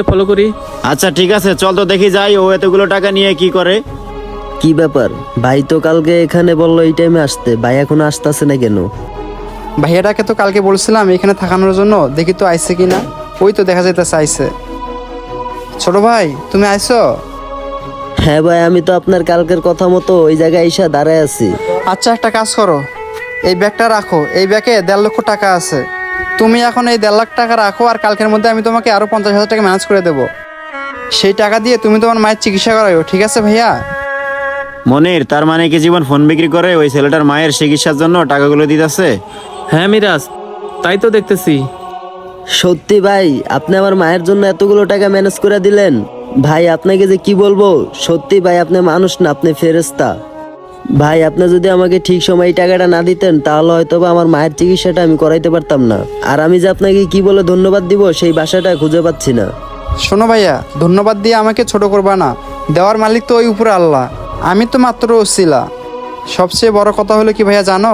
Follow করি। আচ্ছা ঠিক আছে, চল তো দেখি যাই ও এতগুলো টাকা নিয়ে কি করে। কি ব্যাপার? ভাই তো কালকে এখানে বললো এই টাইমে আসতে, ভাই এখনো আসতেছে না কেন? ভাইয়াটাকে তো কালকে বলছিলাম এখানে থাকানোর জন্য, দেখি তো আইছে কিনা। ওই তো দেখা যাইতেছে আইছে। ছোট ভাই তুমি আইছো? হ্যাঁ ভাই, আমি তো আপনার কালকের কথা মতো ওই জায়গায় এসে দাঁড়ায় আছি। আচ্ছা একটা কাজ করো, এই ব্যাগটা রাখো, এই ব্যাগে 1.5 লক্ষ টাকা আছে। তুমি এখন এই 1.5 লাখ টাকা রাখো, আর কালকের মধ্যে আমি তোমাকে আরো 50,000 টাকা ম্যানেজ করে দেবো। সেই টাকা দিয়ে তুমি তোমার মায়ের চিকিৎসা করাও, ঠিক আছে ভাইয়া? মনির, তার মানে কি জীবন ফোন বিক্রি করে ওই ছেলেটার মায়ের চিকিৎসার জন্য টাকাগুলো দিতেছে? হ্যাঁ মিরাজ, তাই তো দেখতেছি। সত্যি ভাই, আপনি আমার মায়ের জন্য এতগুলো টাকা ম্যানেজ করে দিলেন? ভাই আপনাকে যে কি বলবো, সত্যি ভাই আপনি মানুষ না, আপনি ফেরেশতা। ভাই আপনি যদি আমাকে ঠিক সময় এই টাকাটা না দিতেন তাহলে হয়তো বা আমার মায়ের চিকিৎসাটা আমি করাইতে পারতাম না। আর আমি যে আপনাকে কি বলে ধন্যবাদ দিব সেই ভাষাটা খুঁজে পাচ্ছি না। শোনো ভাইয়া, ধন্যবাদ দিয়ে আমাকে ছোট করবা না। দেওয়ার মালিক তো ওই উপরে আল্লাহ, আমি তো মাত্র ওসিলা। সবচেয়ে বড় কথা হলো কি ভাইয়া জানো,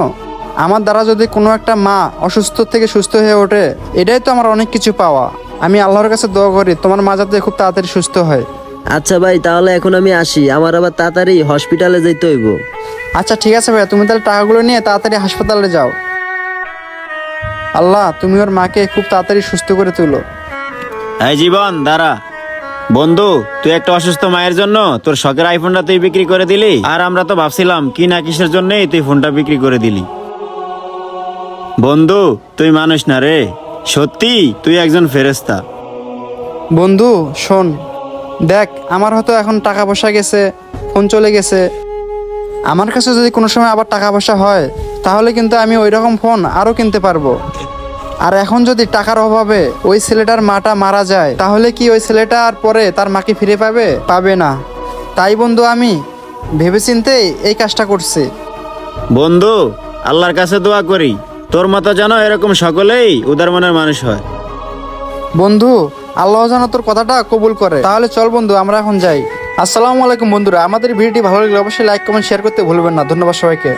আমার দ্বারা যদি কোনো একটা মা অসুস্থ থেকে সুস্থ হয়ে ওঠে, এটাই তো আমার অনেক কিছু পাওয়া। আমি আল্লাহর কাছে দোয়া করি তোমার মা যাতে খুব তাড়াতাড়ি সুস্থ হয়। আচ্ছা ভাই, তাহলে এখন আমি আসি, আমার আবার তাড়াতাড়ি হসপিটালে যেতে হইব। আচ্ছা ঠিক আছে ভাইয়া, তুমি তাহলে টাকাগুলো নিয়ে তাড়াতাড়ি হাসপাতালে যাও। আল্লাহ তুমি ওর মাকে খুব তাড়াতাড়ি সুস্থ করে তুলো। এই জীবন দাঁড়া। বন্ধু, তুই একটা অসুস্থ মায়ের জন্য তোর শখের আইফোনটা তুই বিক্রি করে দিলি, আর আমরা তো ভাবছিলাম কি না কিসের জন্যই তুই ফোনটা বিক্রি করে দিলি। বন্ধু, তুই মানুষ না রে, সত্যি তুই একজন ফেরেশতা। বন্ধু শোন, দেখ আমার হয়তো এখন টাকা পয়সা গেছে, ফোন চলে গেছে। আমার কাছে যদি কোনো সময় আবার টাকা পয়সা হয় তাহলে কিন্তু আমি ওই রকম ফোন আরও কিনতে পারবো। আর এখন যদি টাকার অভাবে ওই ছেলেটার মাটা মারা যায় তাহলে কি ওই ছেলেটা আর পরে তার মাকে ফিরে পাবে? পাবে না। তাই বন্ধু আমি ভেবেচিন্তেই এই কাজটা করছি। বন্ধু, আল্লাহর কাছে দোয়া করি তোর মতো যেন এরকম সকলেই উদার মনের মানুষ হয়। বন্ধু আল্লাহ যেন তোর কথাটা কবুল করে। তাহলে চল বন্ধু আমরা এখন যাই। আসসালামু আলাইকুম বন্ধুরা, আমাদের ভিডিওটি ভালো লাগলে অবশ্যই লাইক কমেন্ট শেয়ার করতে ভুলবেন না। ধন্যবাদ সবাইকে।